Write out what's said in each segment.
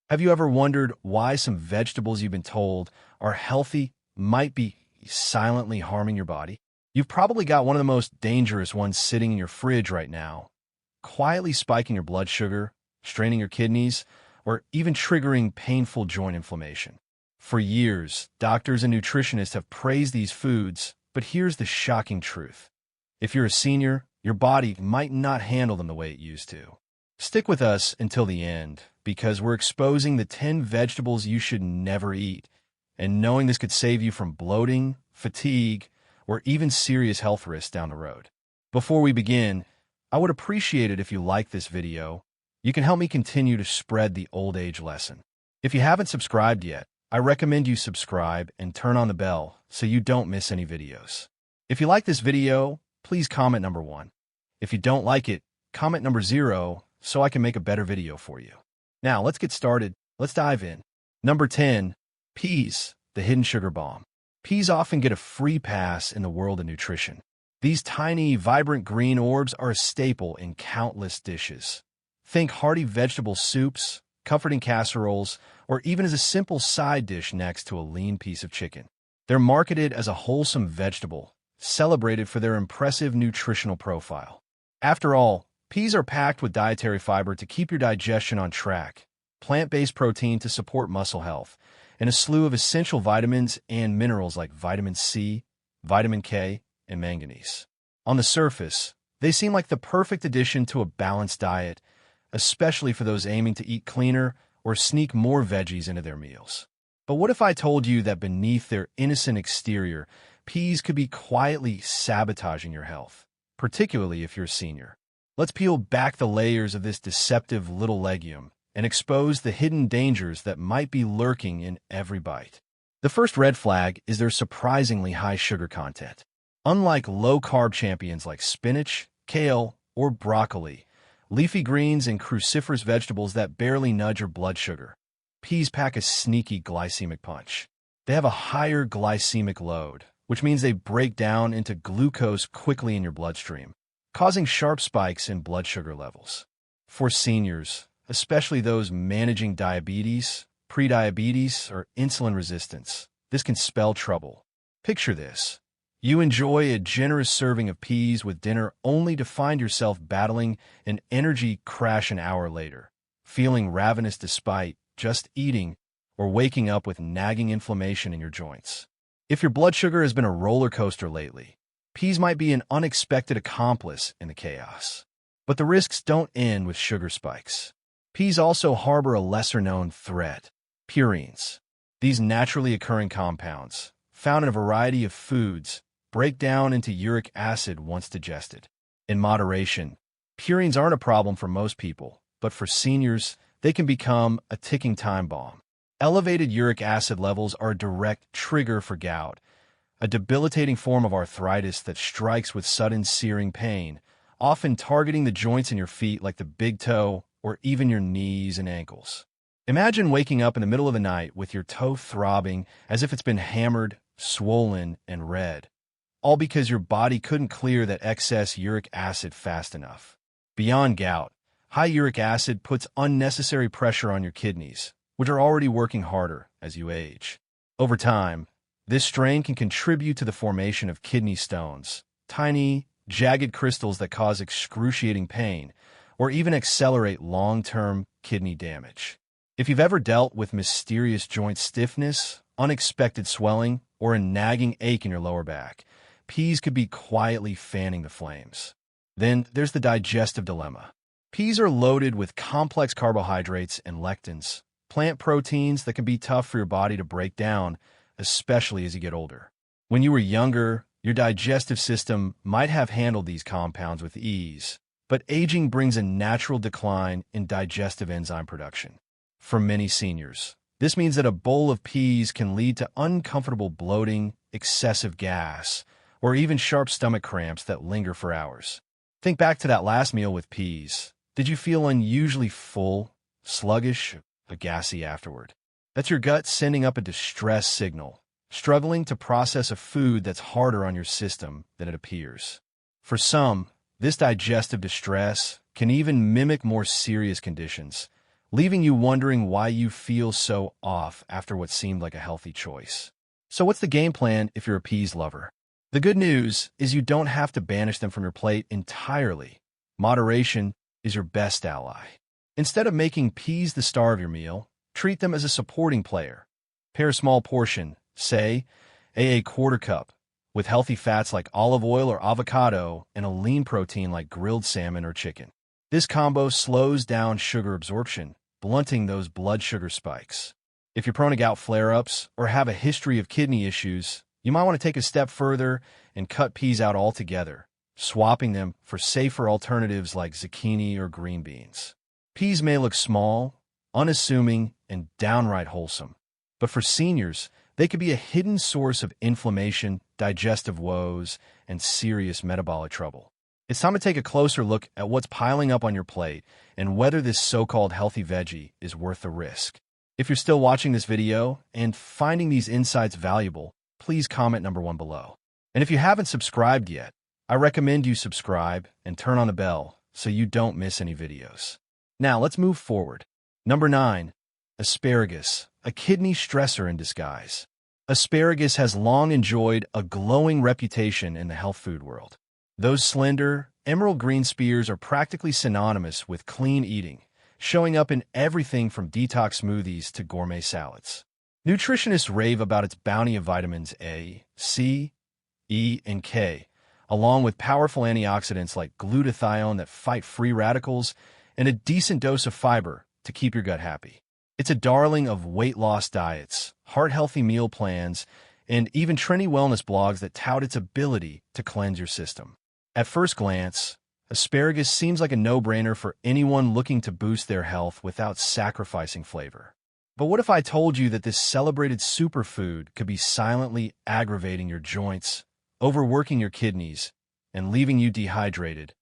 Have you ever wondered why some vegetables you've been told are healthy might be silently harming your body? You've probably got one of the most dangerous ones sitting in your fridge right now, quietly spiking your blood sugar, straining your kidneys, or even triggering painful joint inflammation. For years, doctors and nutritionists have praised these foods, but here's the shocking truth. If you're a senior, your body might not handle them the way it used to. Stick with us until the end, because we're exposing the 10 vegetables you should never eat, and knowing this could save you from bloating, fatigue, or even serious health risks down the road. Before we begin, I would appreciate it if you like this video. You can help me continue to spread the old age lesson. If you haven't subscribed yet, I recommend you subscribe and turn on the bell so you don't miss any videos. If you like this video, please comment number 1. If you don't like it, comment number 0 so I can make a better video for you. Now, let's get started. Let's dive in. Number 10, peas, the hidden sugar bomb. Peas often get a free pass in the world of nutrition. These tiny, vibrant green orbs are a staple in countless dishes. Think hearty vegetable soups, comforting casseroles, or even as a simple side dish next to a lean piece of chicken. They're marketed as a wholesome vegetable, celebrated for their impressive nutritional profile. After all, peas are packed with dietary fiber to keep your digestion on track, plant-based protein to support muscle health, and a slew of essential vitamins and minerals like vitamin C, vitamin K, and manganese. On the surface, they seem like the perfect addition to a balanced diet, especially for those aiming to eat cleaner or sneak more veggies into their meals. But what if I told you that beneath their innocent exterior, peas could be quietly sabotaging your health, particularly if you're a senior? Let's peel back the layers of this deceptive little legume and expose the hidden dangers that might be lurking in every bite. The first red flag is their surprisingly high sugar content. Unlike low-carb champions like spinach, kale, or broccoli, leafy greens and cruciferous vegetables that barely nudge your blood sugar, peas pack a sneaky glycemic punch. They have a higher glycemic load, which means they break down into glucose quickly in your bloodstream, causing sharp spikes in blood sugar levels. For seniors, especially those managing diabetes, prediabetes, or insulin resistance, this can spell trouble. Picture this. You enjoy a generous serving of peas with dinner only to find yourself battling an energy crash an hour later, feeling ravenous despite just eating, or waking up with nagging inflammation in your joints. If your blood sugar has been a roller coaster lately, peas might be an unexpected accomplice in the chaos. But the risks don't end with sugar spikes. Peas also harbor a lesser-known threat, purines. These naturally occurring compounds, found in a variety of foods, break down into uric acid once digested. In moderation, purines aren't a problem for most people, but for seniors, they can become a ticking time bomb. Elevated uric acid levels are a direct trigger for gout, a debilitating form of arthritis that strikes with sudden searing pain, often targeting the joints in your feet like the big toe or even your knees and ankles. Imagine waking up in the middle of the night with your toe throbbing as if it's been hammered, swollen, and red, all because your body couldn't clear that excess uric acid fast enough. Beyond gout, high uric acid puts unnecessary pressure on your kidneys, which are already working harder as you age. Over time, this strain can contribute to the formation of kidney stones, tiny, jagged crystals that cause excruciating pain, or even accelerate long-term kidney damage. If you've ever dealt with mysterious joint stiffness, unexpected swelling, or a nagging ache in your lower back, peas could be quietly fanning the flames. Then there's the digestive dilemma. Peas are loaded with complex carbohydrates and lectins, plant proteins that can be tough for your body to break down, especially as you get older. When you were younger, your digestive system might have handled these compounds with ease, but aging brings a natural decline in digestive enzyme production. For many seniors, this means that a bowl of peas can lead to uncomfortable bloating, excessive gas, or even sharp stomach cramps that linger for hours. Think back to that last meal with peas. Did you feel unusually full, sluggish, or gassy afterward? That's your gut sending up a distress signal, struggling to process a food that's harder on your system than it appears. For some, this digestive distress can even mimic more serious conditions, leaving you wondering why you feel so off after what seemed like a healthy choice. So what's the game plan if you're a peas lover? The good news is you don't have to banish them from your plate entirely. Moderation is your best ally. Instead of making peas the star of your meal, treat them as a supporting player. Pair a small portion, say, a quarter cup, with healthy fats like olive oil or avocado and a lean protein like grilled salmon or chicken. This combo slows down sugar absorption, blunting those blood sugar spikes. If you're prone to gout flare-ups or have a history of kidney issues, you might want to take a step further and cut peas out altogether, swapping them for safer alternatives like zucchini or green beans. Peas may look small, unassuming, and downright wholesome, but for seniors, they could be a hidden source of inflammation, digestive woes, and serious metabolic trouble. It's time to take a closer look at what's piling up on your plate and whether this so-called healthy veggie is worth the risk. If you're still watching this video and finding these insights valuable, please comment number 1 below. And if you haven't subscribed yet, I recommend you subscribe and turn on the bell so you don't miss any videos. Now let's move forward. Number 9, asparagus, a kidney stressor in disguise. Asparagus has long enjoyed a glowing reputation in the health food world. Those slender, emerald green spears are practically synonymous with clean eating, showing up in everything from detox smoothies to gourmet salads. Nutritionists rave about its bounty of vitamins A, C, E, and K, along with powerful antioxidants like glutathione that fight free radicals and a decent dose of fiber to keep your gut happy. It's a darling of weight loss diets, heart-healthy meal plans, and even trendy wellness blogs that tout its ability to cleanse your system. At first glance, asparagus seems like a no-brainer for anyone looking to boost their health without sacrificing flavor. But what if I told you that this celebrated superfood could be silently aggravating your joints, overworking your kidneys, and leaving you dehydrated,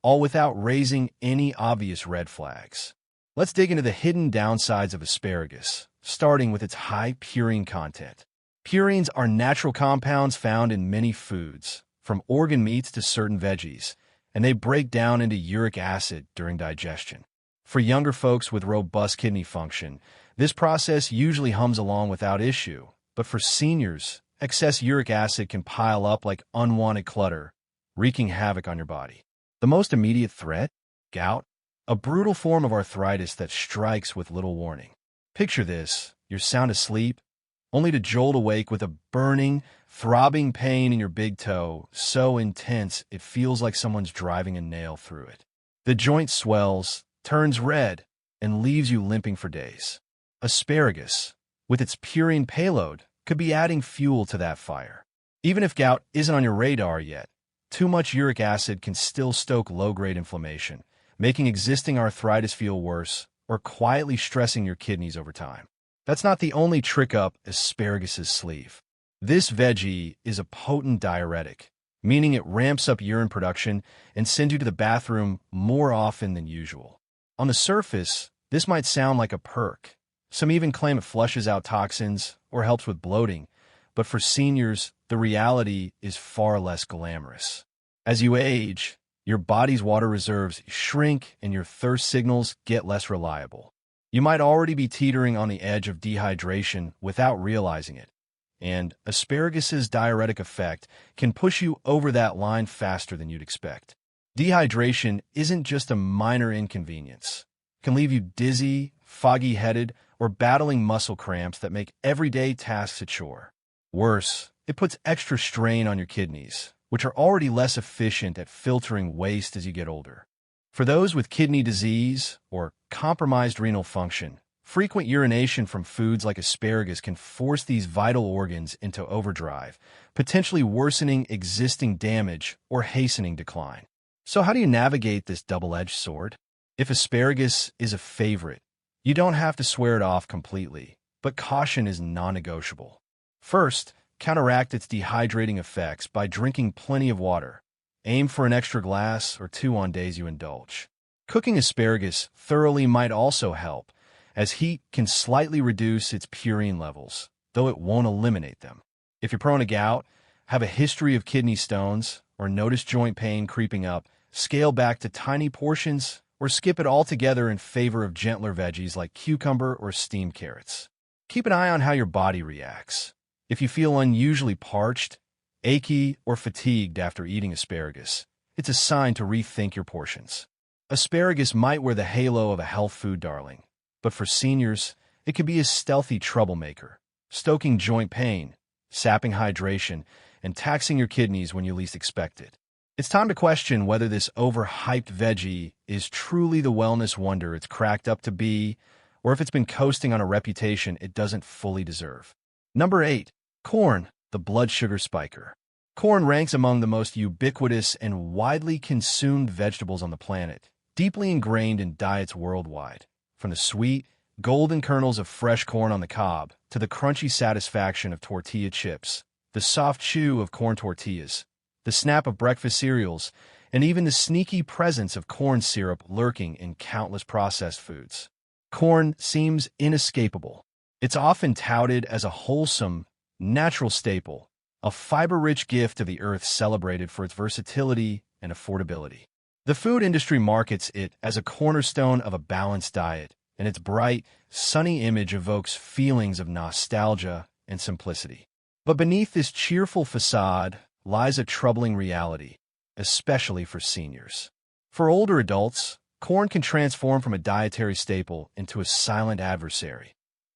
all without raising any obvious red flags? Let's dig into the hidden downsides of asparagus, starting with its high purine content. Purines are natural compounds found in many foods, from organ meats to certain veggies, and they break down into uric acid during digestion. For younger folks with robust kidney function, this process usually hums along without issue, but for seniors, excess uric acid can pile up like unwanted clutter, wreaking havoc on your body. The most immediate threat? Gout, a brutal form of arthritis that strikes with little warning. Picture this: you're sound asleep, only to jolt awake with a burning, throbbing pain in your big toe, so intense it feels like someone's driving a nail through it. The joint swells, turns red, and leaves you limping for days. Asparagus, with its purine payload, could be adding fuel to that fire. Even if gout isn't on your radar yet, too much uric acid can still stoke low-grade inflammation, making existing arthritis feel worse or quietly stressing your kidneys over time. That's not the only trick up asparagus' sleeve. This veggie is a potent diuretic, meaning it ramps up urine production and sends you to the bathroom more often than usual. On the surface, this might sound like a perk. Some even claim it flushes out toxins or helps with bloating, but for seniors, the reality is far less glamorous. As you age, your body's water reserves shrink and your thirst signals get less reliable. You might already be teetering on the edge of dehydration without realizing it, and asparagus' diuretic effect can push you over that line faster than you'd expect. Dehydration isn't just a minor inconvenience. It can leave you dizzy, foggy-headed, or battling muscle cramps that make everyday tasks a chore. Worse, it puts extra strain on your kidneys, which are already less efficient at filtering waste as you get older. For those with kidney disease or compromised renal function, frequent urination from foods like asparagus can force these vital organs into overdrive, potentially worsening existing damage or hastening decline. So how do you navigate this double-edged sword? If asparagus is a favorite, you don't have to swear it off completely, but caution is non-negotiable. First, counteract its dehydrating effects by drinking plenty of water. Aim for an extra glass or 2 on days you indulge. Cooking asparagus thoroughly might also help, as heat can slightly reduce its purine levels, though it won't eliminate them. If you're prone to gout, have a history of kidney stones, or notice joint pain creeping up, scale back to tiny portions or skip it altogether in favor of gentler veggies like cucumber or steamed carrots. Keep an eye on how your body reacts. If you feel unusually parched, achy, or fatigued after eating asparagus, it's a sign to rethink your portions. Asparagus might wear the halo of a health food darling, but for seniors, it can be a stealthy troublemaker, stoking joint pain, sapping hydration, and taxing your kidneys when you least expect it. It's time to question whether this overhyped veggie is truly the wellness wonder it's cracked up to be, or if it's been coasting on a reputation it doesn't fully deserve. Number 8. Corn, the blood sugar spiker. Corn ranks among the most ubiquitous and widely consumed vegetables on the planet, deeply ingrained in diets worldwide. From the sweet, golden kernels of fresh corn on the cob to the crunchy satisfaction of tortilla chips, the soft chew of corn tortillas, the snap of breakfast cereals, and even the sneaky presence of corn syrup lurking in countless processed foods. Corn seems inescapable. It's often touted as a wholesome, natural staple, a fiber-rich gift of the earth celebrated for its versatility and affordability. The food industry markets it as a cornerstone of a balanced diet, and its bright, sunny image evokes feelings of nostalgia and simplicity. But beneath this cheerful facade lies a troubling reality, especially for seniors. For older adults, corn can transform from a dietary staple into a silent adversary,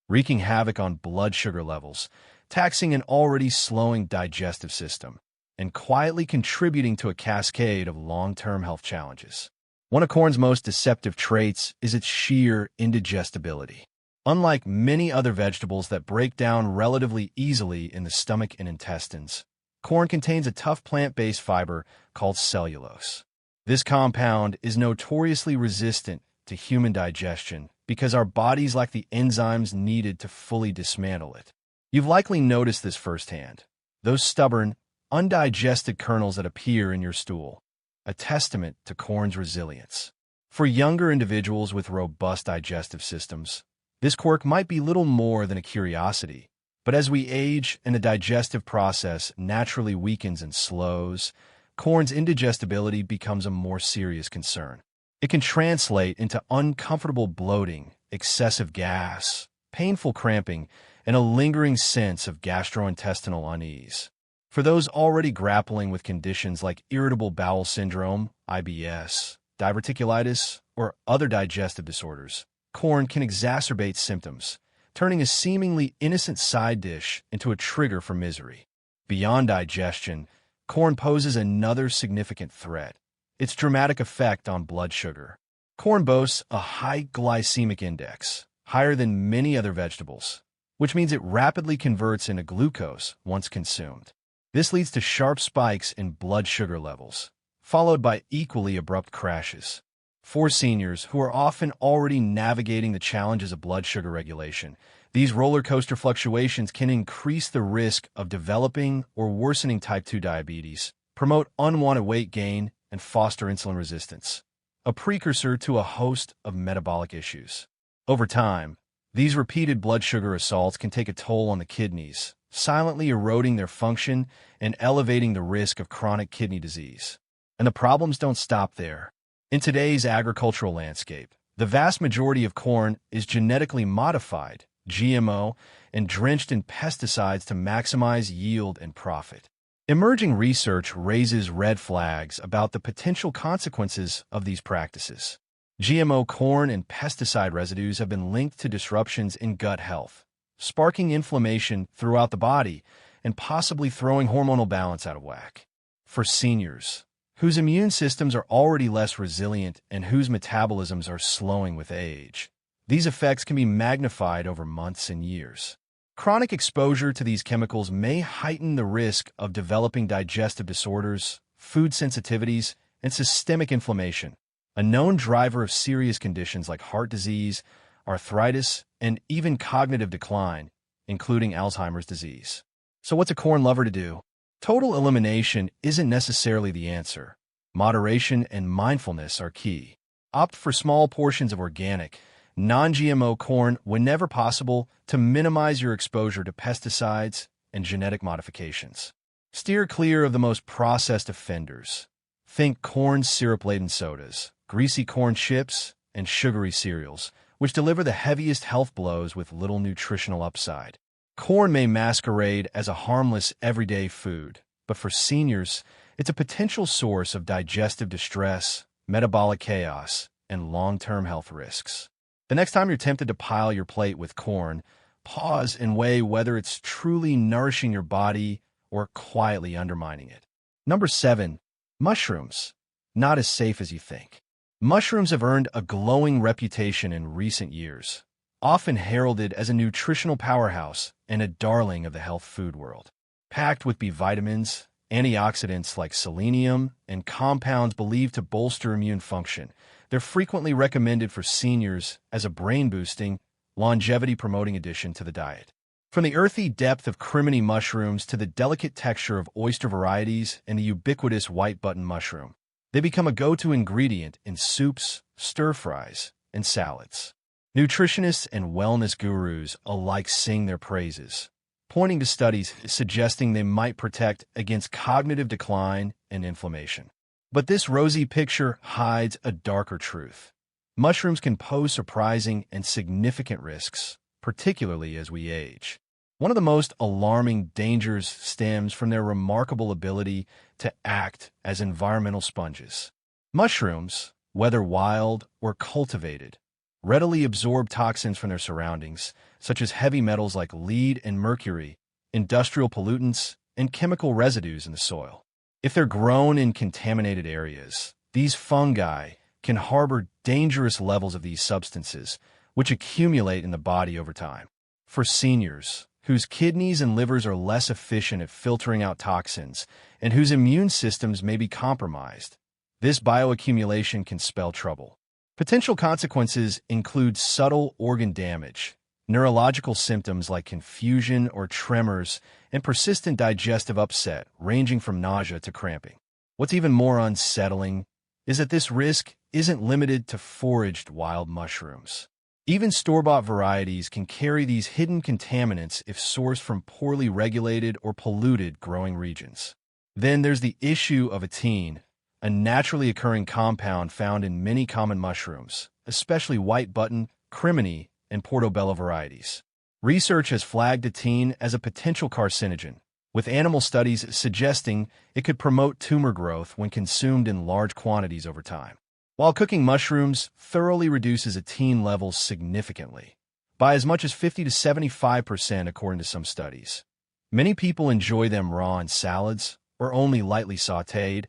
wreaking havoc on blood sugar levels, taxing an already slowing digestive system, and quietly contributing to a cascade of long-term health challenges. One of corn's most deceptive traits is its sheer indigestibility. Unlike many other vegetables that break down relatively easily in the stomach and intestines, corn contains a tough plant-based fiber called cellulose. This compound is notoriously resistant to human digestion because our bodies lack the enzymes needed to fully dismantle it. You've likely noticed this firsthand. Those stubborn, undigested kernels that appear in your stool, a testament to corn's resilience. For younger individuals with robust digestive systems, this quirk might be little more than a curiosity. But as we age and the digestive process naturally weakens and slows, corn's indigestibility becomes a more serious concern. It can translate into uncomfortable bloating, excessive gas, painful cramping, and a lingering sense of gastrointestinal unease. For those already grappling with conditions like irritable bowel syndrome, IBS, diverticulitis, or other digestive disorders, corn can exacerbate symptoms, turning a seemingly innocent side dish into a trigger for misery. Beyond digestion, corn poses another significant threat: its dramatic effect on blood sugar. Corn boasts a high glycemic index, higher than many other vegetables, which means it rapidly converts into glucose once consumed. This leads to sharp spikes in blood sugar levels, followed by equally abrupt crashes. For seniors who are often already navigating the challenges of blood sugar regulation, these roller coaster fluctuations can increase the risk of developing or worsening type 2 diabetes, promote unwanted weight gain, and foster insulin resistance, a precursor to a host of metabolic issues. Over time, these repeated blood sugar assaults can take a toll on the kidneys, silently eroding their function and elevating the risk of chronic kidney disease. And the problems don't stop there. In today's agricultural landscape, the vast majority of corn is genetically modified, GMO, and drenched in pesticides to maximize yield and profit. Emerging research raises red flags about the potential consequences of these practices. GMO corn and pesticide residues have been linked to disruptions in gut health, sparking inflammation throughout the body and possibly throwing hormonal balance out of whack. For seniors, whose immune systems are already less resilient and whose metabolisms are slowing with age, these effects can be magnified over months and years. Chronic exposure to these chemicals may heighten the risk of developing digestive disorders, food sensitivities, and systemic inflammation, a known driver of serious conditions like heart disease, arthritis, and even cognitive decline, including Alzheimer's disease. So what's a corn lover to do? Total elimination isn't necessarily the answer. Moderation and mindfulness are key. Opt for small portions of organic, non-GMO corn whenever possible to minimize your exposure to pesticides and genetic modifications. Steer clear of the most processed offenders. Think corn syrup-laden sodas, greasy corn chips, and sugary cereals, which deliver the heaviest health blows with little nutritional upside. Corn may masquerade as a harmless everyday food, but for seniors, it's a potential source of digestive distress, metabolic chaos, and long-term health risks. The next time you're tempted to pile your plate with corn, pause and weigh whether it's truly nourishing your body or quietly undermining it. Number 7. Mushrooms. Not as safe as you think. Mushrooms have earned a glowing reputation in recent years, often heralded as a nutritional powerhouse and a darling of the health food world. Packed with B vitamins, antioxidants like selenium, and compounds believed to bolster immune function, they're frequently recommended for seniors as a brain-boosting, longevity-promoting addition to the diet. From the earthy depth of crimini mushrooms to the delicate texture of oyster varieties and the ubiquitous white button mushroom, they become a go-to ingredient in soups, stir-fries, and salads. Nutritionists and wellness gurus alike sing their praises, pointing to studies suggesting they might protect against cognitive decline and inflammation. But this rosy picture hides a darker truth. Mushrooms can pose surprising and significant risks, particularly as we age. One of the most alarming dangers stems from their remarkable ability to act as environmental sponges. Mushrooms, whether wild or cultivated, readily absorb toxins from their surroundings, such as heavy metals like lead and mercury, industrial pollutants, and chemical residues in the soil. If they're grown in contaminated areas, these fungi can harbor dangerous levels of these substances, which accumulate in the body over time. For seniors, whose kidneys and livers are less efficient at filtering out toxins and whose immune systems may be compromised, this bioaccumulation can spell trouble. Potential consequences include subtle organ damage, neurological symptoms like confusion or tremors, and persistent digestive upset ranging from nausea to cramping. What's even more unsettling is that this risk isn't limited to foraged wild mushrooms. Even store-bought varieties can carry these hidden contaminants if sourced from poorly regulated or polluted growing regions. Then there's the issue of etine, a naturally occurring compound found in many common mushrooms, especially white button, crimini, and portobello varieties. Research has flagged etine as a potential carcinogen, with animal studies suggesting it could promote tumor growth when consumed in large quantities over time. While cooking mushrooms thoroughly reduces etine levels significantly, by as much as 50 to 75% according to some studies. Many people enjoy them raw in salads or only lightly sautéed,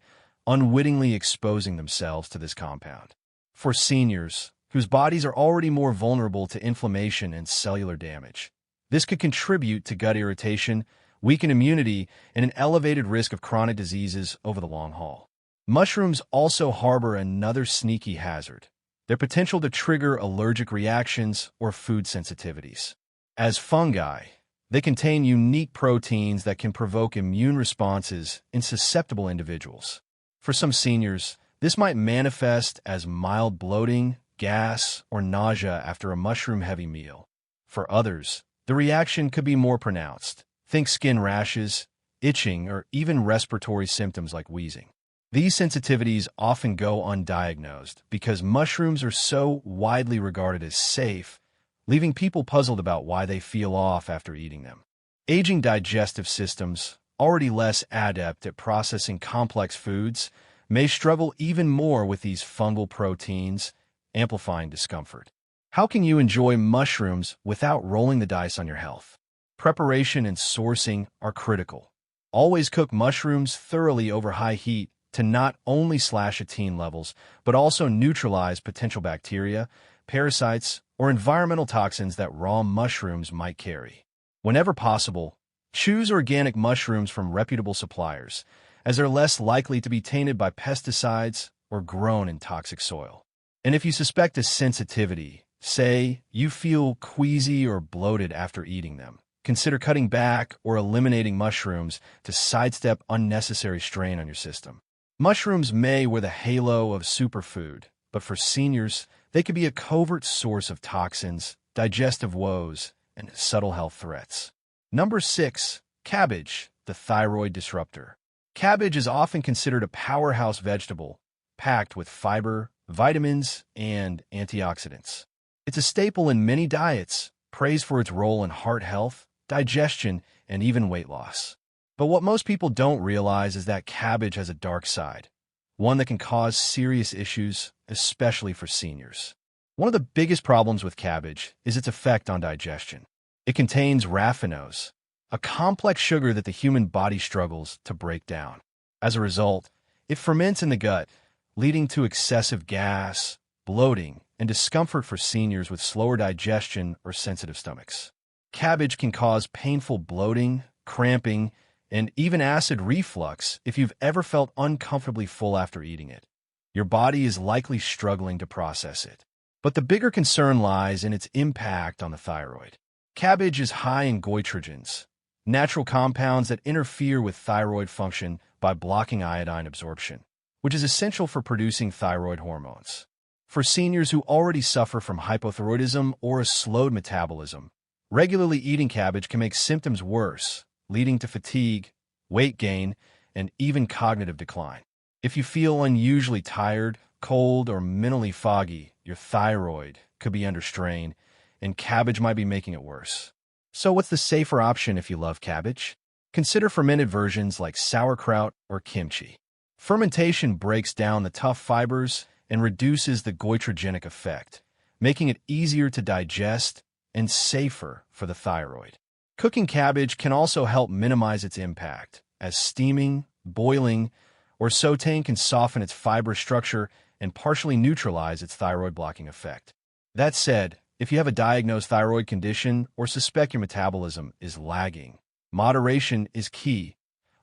unwittingly exposing themselves to this compound. For seniors, whose bodies are already more vulnerable to inflammation and cellular damage, this could contribute to gut irritation, weaken immunity, and an elevated risk of chronic diseases over the long haul. Mushrooms also harbor another sneaky hazard: their potential to trigger allergic reactions or food sensitivities. As fungi, they contain unique proteins that can provoke immune responses in susceptible individuals. For some seniors, this might manifest as mild bloating, gas, or nausea after a mushroom-heavy meal. For others, the reaction could be more pronounced. Think skin rashes, itching, or even respiratory symptoms like wheezing. These sensitivities often go undiagnosed because mushrooms are so widely regarded as safe, leaving people puzzled about why they feel off after eating them. Aging digestive systems, already less adept at processing complex foods, may struggle even more with these fungal proteins, amplifying discomfort. How can you enjoy mushrooms without rolling the dice on your health? Preparation and sourcing are critical. Always cook mushrooms thoroughly over high heat to not only slash etine levels, but also neutralize potential bacteria, parasites, or environmental toxins that raw mushrooms might carry. Whenever possible, choose organic mushrooms from reputable suppliers, as they're less likely to be tainted by pesticides or grown in toxic soil. And if you suspect a sensitivity, say you feel queasy or bloated after eating them, consider cutting back or eliminating mushrooms to sidestep unnecessary strain on your system. Mushrooms may wear the halo of superfood, but for seniors, they could be a covert source of toxins, digestive woes, and subtle health threats. Number 6. Cabbage, the thyroid disruptor. Cabbage is often considered a powerhouse vegetable, packed with fiber, vitamins, and antioxidants. It's a staple in many diets, praised for its role in heart health, digestion, and even weight loss. But what most people don't realize is that cabbage has a dark side, one that can cause serious issues, especially for seniors. One of the biggest problems with cabbage is its effect on digestion. It contains raffinose, a complex sugar that the human body struggles to break down. As a result, it ferments in the gut, leading to excessive gas, bloating, and discomfort for seniors with slower digestion or sensitive stomachs. Cabbage can cause painful bloating, cramping, and even acid reflux if you've ever felt uncomfortably full after eating it. Your body is likely struggling to process it. But the bigger concern lies in its impact on the thyroid. Cabbage is high in goitrogens, natural compounds that interfere with thyroid function by blocking iodine absorption, which is essential for producing thyroid hormones. For seniors who already suffer from hypothyroidism or a slowed metabolism, regularly eating cabbage can make symptoms worse, leading to fatigue, weight gain, and even cognitive decline. If you feel unusually tired, cold, or mentally foggy, your thyroid could be under strain, and cabbage might be making it worse. So what's the safer option if you love cabbage? Consider fermented versions like sauerkraut or kimchi. Fermentation breaks down the tough fibers and reduces the goitrogenic effect, making it easier to digest and safer for the thyroid. Cooking cabbage can also help minimize its impact, as steaming, boiling, or sautéing can soften its fiber structure and partially neutralize its thyroid-blocking effect. That said, if you have a diagnosed thyroid condition or suspect your metabolism is lagging, moderation is key.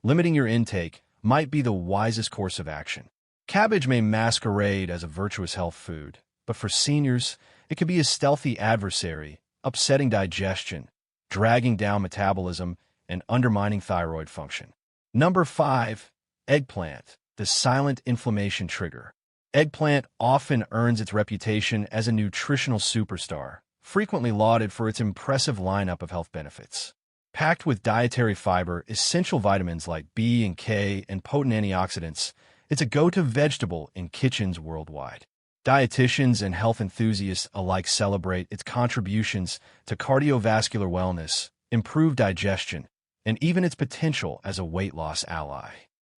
Limiting your intake might be the wisest course of action. Cabbage may masquerade as a virtuous health food, but for seniors, it can be a stealthy adversary, upsetting digestion, dragging down metabolism, and undermining thyroid function. Number 5. Eggplant, the silent inflammation trigger. Eggplant often earns its reputation as a nutritional superstar, frequently lauded for its impressive lineup of health benefits. Packed with dietary fiber, essential vitamins like B and K, and potent antioxidants, it's a go-to vegetable in kitchens worldwide. Dietitians and health enthusiasts alike celebrate its contributions to cardiovascular wellness, improved digestion, and even its potential as a weight loss ally.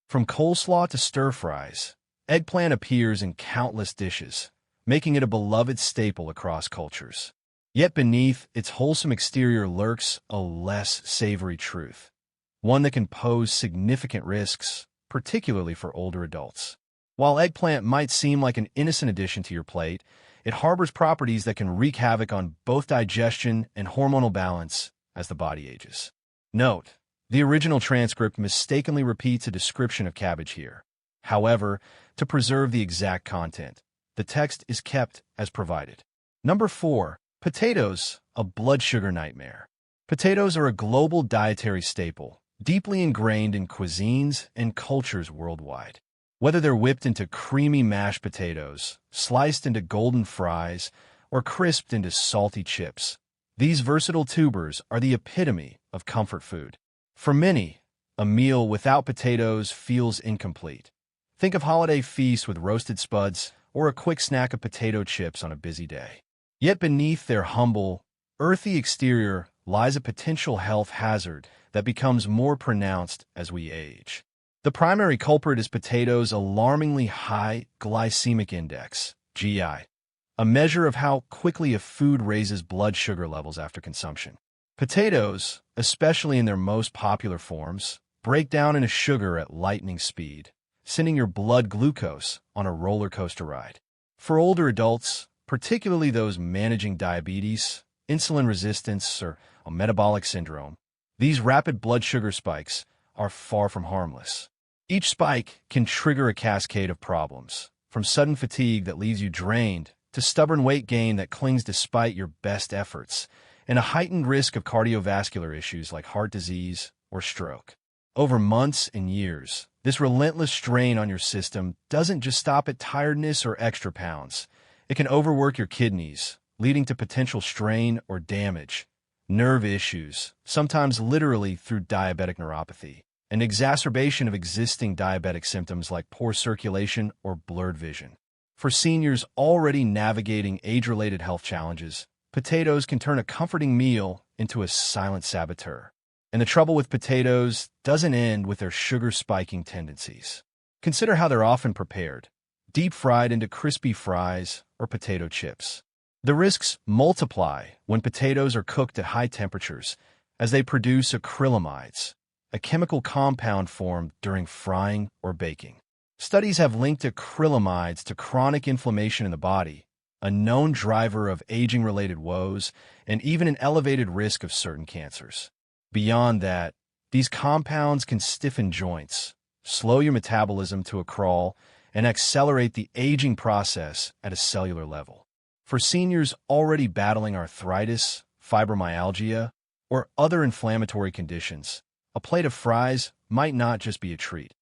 From coleslaw to stir-fries, eggplant appears in countless dishes, making it a beloved staple across cultures. Yet beneath its wholesome exterior lurks a less savory truth, one that can pose significant risks, particularly for older adults. While eggplant might seem like an innocent addition to your plate, it harbors properties that can wreak havoc on both digestion and hormonal balance as the body ages. Note: the original transcript mistakenly repeats a description of cabbage here. However, to preserve the exact content, the text is kept as provided. Number 4. Potatoes, a blood sugar nightmare. Potatoes are a global dietary staple, deeply ingrained in cuisines and cultures worldwide. Whether they're whipped into creamy mashed potatoes, sliced into golden fries, or crisped into salty chips, these versatile tubers are the epitome of comfort food. For many, a meal without potatoes feels incomplete. Think of holiday feasts with roasted spuds or a quick snack of potato chips on a busy day. Yet beneath their humble, earthy exterior lies a potential health hazard that becomes more pronounced as we age. The primary culprit is potatoes' alarmingly high glycemic index, GI, a measure of how quickly a food raises blood sugar levels after consumption. Potatoes, especially in their most popular forms, break down into sugar at lightning speed, sending your blood glucose on a roller coaster ride. For older adults, particularly those managing diabetes, insulin resistance, or a metabolic syndrome, these rapid blood sugar spikes are far from harmless. Each spike can trigger a cascade of problems, from sudden fatigue that leaves you drained to stubborn weight gain that clings despite your best efforts, and a heightened risk of cardiovascular issues like heart disease or stroke. Over months and years, this relentless strain on your system doesn't just stop at tiredness or extra pounds. It can overwork your kidneys, leading to potential strain or damage, nerve issues, sometimes literally through diabetic neuropathy, an exacerbation of existing diabetic symptoms like poor circulation or blurred vision. For seniors already navigating age-related health challenges, potatoes can turn a comforting meal into a silent saboteur. And the trouble with potatoes doesn't end with their sugar-spiking tendencies. Consider how they're often prepared: deep-fried into crispy fries or potato chips. The risks multiply when potatoes are cooked at high temperatures, as they produce acrylamides, a chemical compound formed during frying or baking. Studies have linked acrylamides to chronic inflammation in the body, a known driver of aging-related woes, and even an elevated risk of certain cancers. Beyond that, these compounds can stiffen joints, slow your metabolism to a crawl, and accelerate the aging process at a cellular level. For seniors already battling arthritis, fibromyalgia, or other inflammatory conditions, a plate of fries might not just be a treat.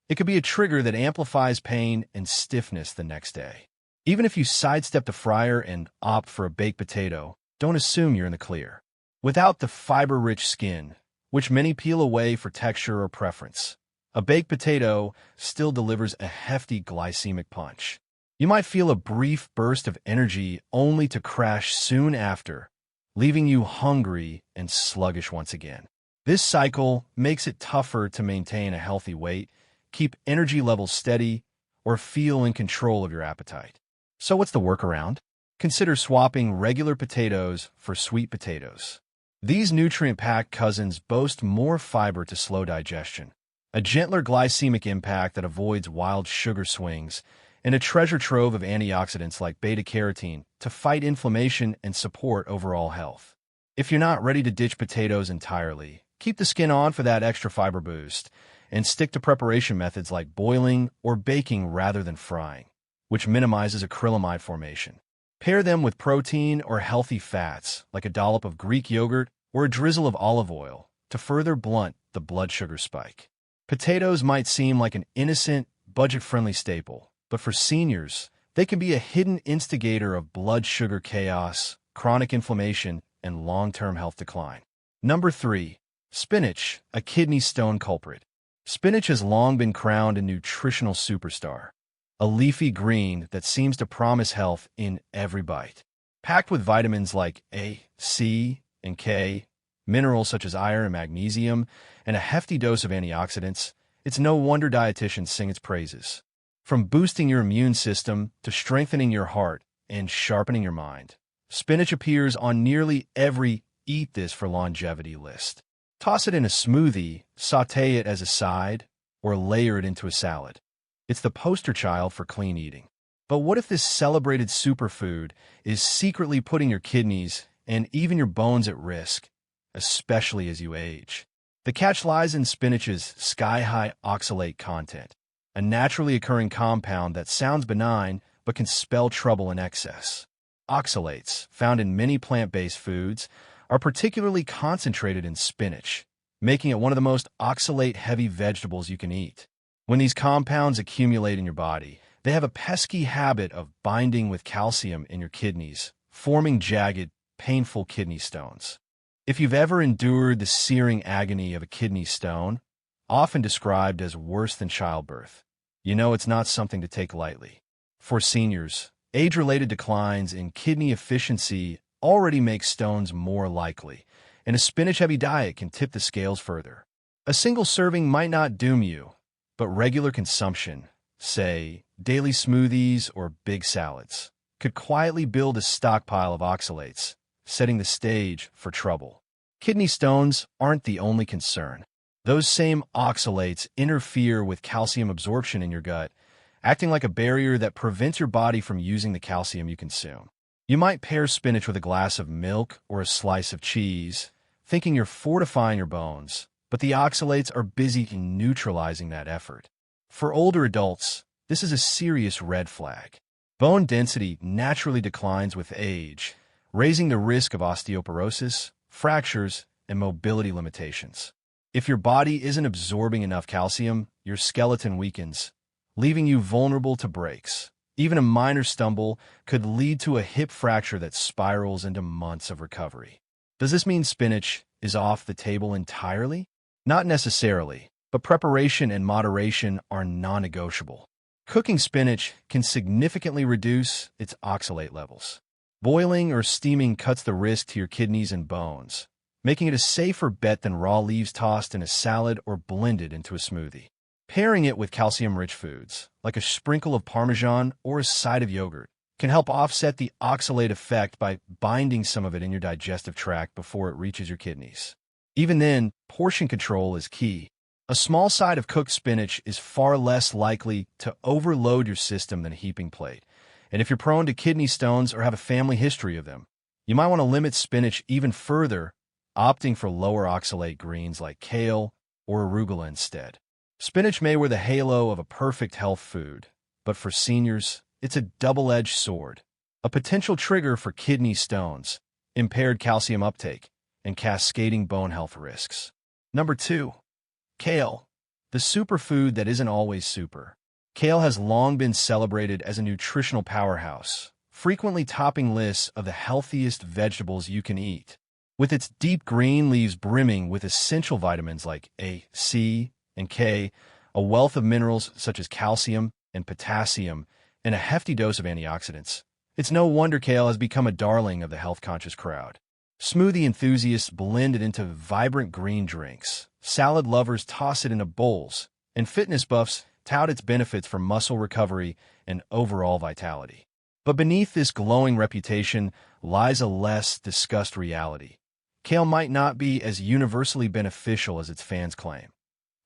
It could be a trigger that amplifies pain and stiffness the next day. Even if you sidestep the fryer and opt for a baked potato, don't assume you're in the clear. Without the fiber-rich skin, which many peel away for texture or preference, a baked potato still delivers a hefty glycemic punch. You might feel a brief burst of energy only to crash soon after, leaving you hungry and sluggish once again. This cycle makes it tougher to maintain a healthy weight, keep energy levels steady, or feel in control of your appetite. So what's the workaround? Consider swapping regular potatoes for sweet potatoes. These nutrient-packed cousins boast more fiber to slow digestion, a gentler glycemic impact that avoids wild sugar swings, and a treasure trove of antioxidants like beta-carotene to fight inflammation and support overall health. If you're not ready to ditch potatoes entirely, keep the skin on for that extra fiber boost, and stick to preparation methods like boiling or baking rather than frying, which minimizes acrylamide formation. Pair them with protein or healthy fats, like a dollop of Greek yogurt or a drizzle of olive oil, to further blunt the blood sugar spike. Potatoes might seem like an innocent, budget-friendly staple, but for seniors, they can be a hidden instigator of blood sugar chaos, chronic inflammation, and long-term health decline. Number 3. Spinach, a kidney stone culprit. Spinach has long been crowned a nutritional superstar, a leafy green that seems to promise health in every bite. Packed with vitamins like A, C, and K, minerals such as iron and magnesium, and a hefty dose of antioxidants, it's no wonder dietitians sing its praises. From boosting your immune system to strengthening your heart and sharpening your mind, spinach appears on nearly every "eat this for longevity" list. Toss it in a smoothie, sauté it as a side, or layer it into a salad. It's the poster child for clean eating. But what if this celebrated superfood is secretly putting your kidneys and even your bones at risk, especially as you age? The catch lies in spinach's sky-high oxalate content, a naturally occurring compound that sounds benign but can spell trouble in excess. Oxalates, found in many plant-based foods, are particularly concentrated in spinach, making it one of the most oxalate-heavy vegetables you can eat. When these compounds accumulate in your body, they have a pesky habit of binding with calcium in your kidneys, forming jagged, painful kidney stones. If you've ever endured the searing agony of a kidney stone, often described as worse than childbirth, you know it's not something to take lightly. For seniors, age-related declines in kidney efficiency already make stones more likely, and a spinach-heavy diet can tip the scales further. A single serving might not doom you, but regular consumption, say, daily smoothies or big salads, could quietly build a stockpile of oxalates, setting the stage for trouble. Kidney stones aren't the only concern. Those same oxalates interfere with calcium absorption in your gut, acting like a barrier that prevents your body from using the calcium you consume. You might pair spinach with a glass of milk or a slice of cheese, thinking you're fortifying your bones, but the oxalates are busy in neutralizing that effort. For older adults, this is a serious red flag. Bone density naturally declines with age, raising the risk of osteoporosis, fractures, and mobility limitations. If your body isn't absorbing enough calcium, your skeleton weakens, leaving you vulnerable to breaks. Even a minor stumble could lead to a hip fracture that spirals into months of recovery. Does this mean spinach is off the table entirely? Not necessarily, but preparation and moderation are non-negotiable. Cooking spinach can significantly reduce its oxalate levels. Boiling or steaming cuts the risk to your kidneys and bones, making it a safer bet than raw leaves tossed in a salad or blended into a smoothie. Pairing it with calcium-rich foods, like a sprinkle of Parmesan or a side of yogurt, can help offset the oxalate effect by binding some of it in your digestive tract before it reaches your kidneys. Even then, portion control is key. A small side of cooked spinach is far less likely to overload your system than a heaping plate. And if you're prone to kidney stones or have a family history of them, you might want to limit spinach even further, opting for lower oxalate greens like kale or arugula instead. Spinach may wear the halo of a perfect health food, but for seniors, it's a double-edged sword, a potential trigger for kidney stones, impaired calcium uptake, and cascading bone health risks. Number 2. Kale, the superfood that isn't always super. Kale has long been celebrated as a nutritional powerhouse, frequently topping lists of the healthiest vegetables you can eat. With its deep green leaves brimming with essential vitamins like A, C, and K, a wealth of minerals such as calcium and potassium, and a hefty dose of antioxidants, it's no wonder kale has become a darling of the health-conscious crowd. Smoothie enthusiasts blend it into vibrant green drinks, salad lovers toss it into bowls, and fitness buffs tout its benefits for muscle recovery and overall vitality. But beneath this glowing reputation lies a less discussed reality. Kale might not be as universally beneficial as its fans claim,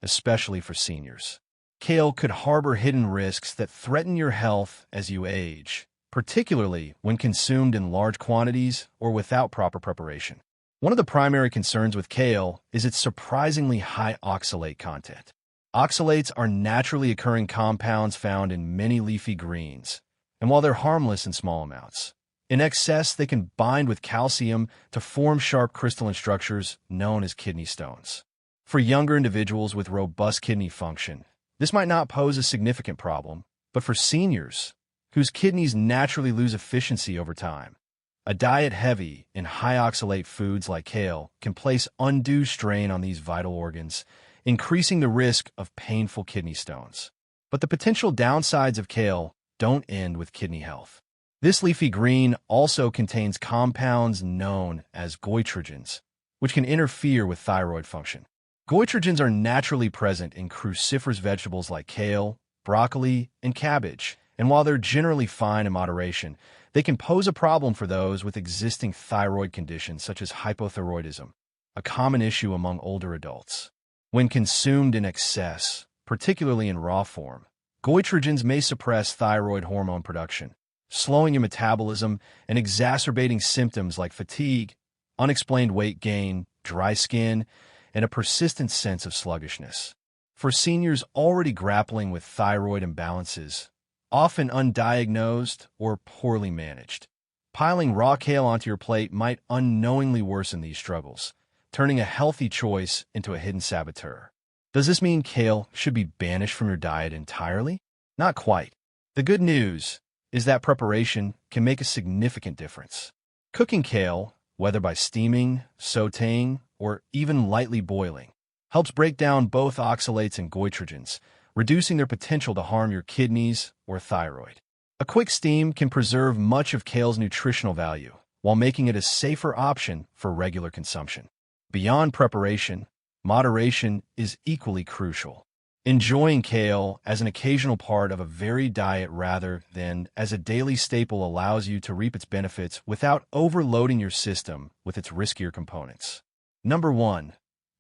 especially for seniors. Kale could harbor hidden risks that threaten your health as you age, particularly when consumed in large quantities or without proper preparation. One of the primary concerns with kale is its surprisingly high oxalate content. Oxalates are naturally occurring compounds found in many leafy greens, and while they're harmless in small amounts, in excess they can bind with calcium to form sharp crystalline structures known as kidney stones. For younger individuals with robust kidney function, this might not pose a significant problem, but for seniors, whose kidneys naturally lose efficiency over time, a diet heavy in high oxalate foods like kale can place undue strain on these vital organs, increasing the risk of painful kidney stones. But the potential downsides of kale don't end with kidney health. This leafy green also contains compounds known as goitrogens, which can interfere with thyroid function. Goitrogens are naturally present in cruciferous vegetables like kale, broccoli, and cabbage, and while they're generally fine in moderation, they can pose a problem for those with existing thyroid conditions such as hypothyroidism, a common issue among older adults. When consumed in excess, particularly in raw form, goitrogens may suppress thyroid hormone production, slowing your metabolism and exacerbating symptoms like fatigue, unexplained weight gain, dry skin, and a persistent sense of sluggishness. For seniors already grappling with thyroid imbalances, often undiagnosed or poorly managed, piling raw kale onto your plate might unknowingly worsen these struggles, turning a healthy choice into a hidden saboteur. Does this mean kale should be banished from your diet entirely? Not quite. The good news is that preparation can make a significant difference. Cooking kale, whether by steaming, sautéing, or even lightly boiling, helps break down both oxalates and goitrogens, reducing their potential to harm your kidneys or thyroid. A quick steam can preserve much of kale's nutritional value, while making it a safer option for regular consumption. Beyond preparation, moderation is equally crucial. Enjoying kale as an occasional part of a varied diet rather than as a daily staple allows you to reap its benefits without overloading your system with its riskier components. Number 1.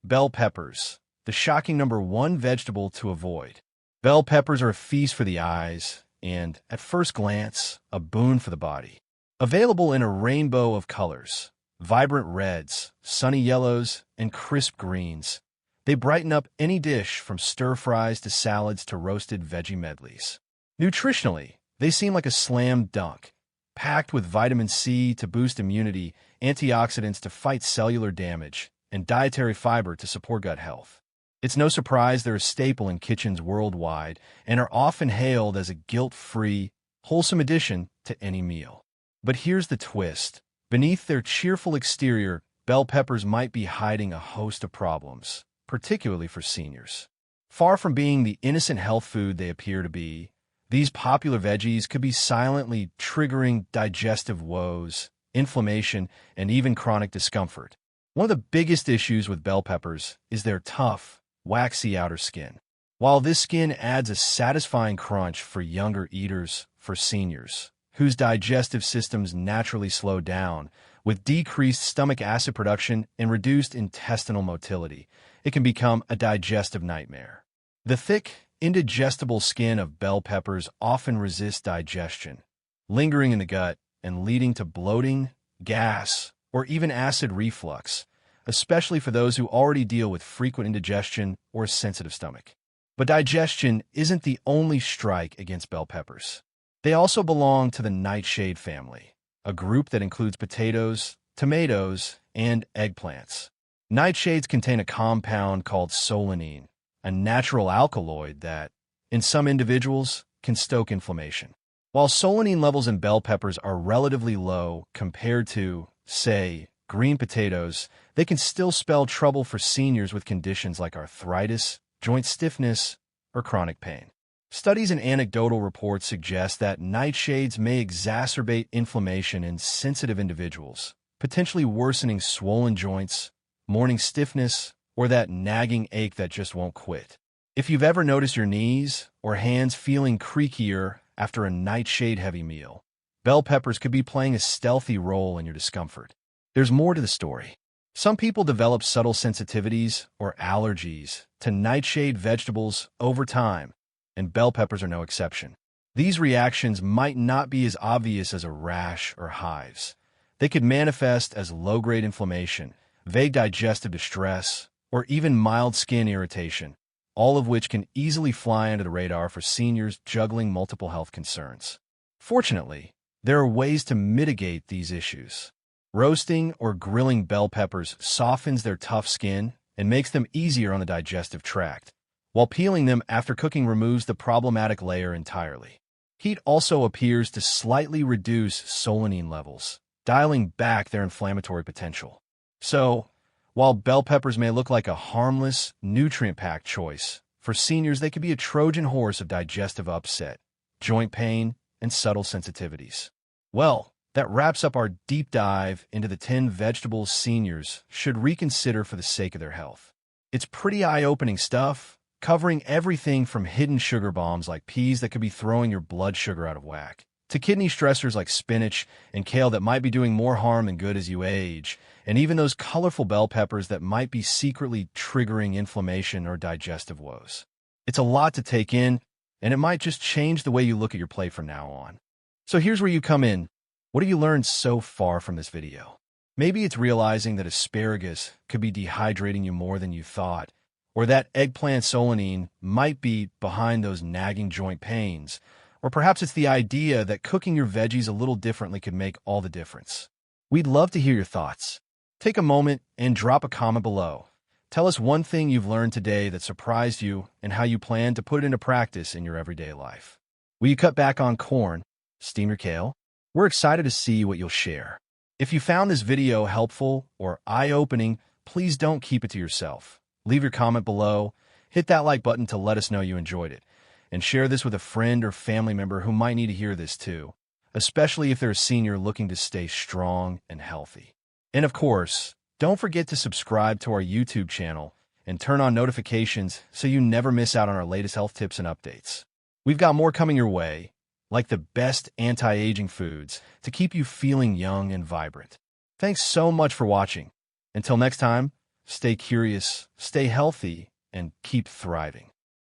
Bell peppers, the shocking number 1 vegetable to avoid. Bell peppers are a feast for the eyes and, at first glance, a boon for the body. Available in a rainbow of colors, vibrant reds, sunny yellows, and crisp greens, they brighten up any dish from stir-fries to salads to roasted veggie medleys. Nutritionally, they seem like a slam dunk, packed with vitamin C to boost immunity, antioxidants to fight cellular damage, and dietary fiber to support gut health. It's no surprise they're a staple in kitchens worldwide and are often hailed as a guilt-free, wholesome addition to any meal. But here's the twist. Beneath their cheerful exterior, bell peppers might be hiding a host of problems, particularly for seniors. Far from being the innocent health food they appear to be, These popular veggies could be silently triggering digestive woes, inflammation, and even chronic discomfort. One of the biggest issues with bell peppers is their tough, waxy outer skin. While this skin adds a satisfying crunch for younger eaters, for seniors, whose digestive systems naturally slow down, with decreased stomach acid production and reduced intestinal motility, it can become a digestive nightmare. The thick, indigestible skin of bell peppers often resists digestion, lingering in the gut and leading to bloating, gas, or even acid reflux, especially for those who already deal with frequent indigestion or a sensitive stomach. But digestion isn't the only strike against bell peppers. They also belong to the nightshade family, a group that includes potatoes, tomatoes, and eggplants. Nightshades contain a compound called solanine, a natural alkaloid that, in some individuals, can stoke inflammation. While solanine levels in bell peppers are relatively low compared to, say, green potatoes, they can still spell trouble for seniors with conditions like arthritis, joint stiffness, or chronic pain. Studies and anecdotal reports suggest that nightshades may exacerbate inflammation in sensitive individuals, potentially worsening swollen joints, morning stiffness, or that nagging ache that just won't quit. If you've ever noticed your knees or hands feeling creakier after a nightshade-heavy meal, bell peppers could be playing a stealthy role in your discomfort. There's more to the story. Some people develop subtle sensitivities or allergies to nightshade vegetables over time, and bell peppers are no exception. These reactions might not be as obvious as a rash or hives. They could manifest as low-grade inflammation, vague digestive distress, or even mild skin irritation, all of which can easily fly under the radar for seniors juggling multiple health concerns. Fortunately, there are ways to mitigate these issues. Roasting or grilling bell peppers softens their tough skin and makes them easier on the digestive tract, while peeling them after cooking removes the problematic layer entirely. Heat also appears to slightly reduce solanine levels, dialing back their inflammatory potential. So, while bell peppers may look like a harmless, nutrient-packed choice, for seniors they could be a Trojan horse of digestive upset, joint pain, and subtle sensitivities. Well, that wraps up our deep dive into the 10 vegetables seniors should reconsider for the sake of their health. It's pretty eye-opening stuff, covering everything from hidden sugar bombs like peas that could be throwing your blood sugar out of whack, to kidney stressors like spinach and kale that might be doing more harm than good as you age, and even those colorful bell peppers that might be secretly triggering inflammation or digestive woes. It's a lot to take in, and it might just change the way you look at your plate from now on. So here's where you come in. What have you learned so far from this video? Maybe it's realizing that asparagus could be dehydrating you more than you thought, or that eggplant solanine might be behind those nagging joint pains, or perhaps it's the idea that cooking your veggies a little differently could make all the difference. We'd love to hear your thoughts. Take a moment and drop a comment below. Tell us one thing you've learned today that surprised you and how you plan to put it into practice in your everyday life. Will you cut back on corn, steam your kale? We're excited to see what you'll share. If you found this video helpful or eye-opening, please don't keep it to yourself. Leave your comment below, hit that like button to let us know you enjoyed it, and share this with a friend or family member who might need to hear this too, especially if they're a senior looking to stay strong and healthy. And of course, don't forget to subscribe to our YouTube channel and turn on notifications so you never miss out on our latest health tips and updates. We've got more coming your way, like the best anti-aging foods to keep you feeling young and vibrant. Thanks so much for watching. Until next time, stay curious, stay healthy, and keep thriving.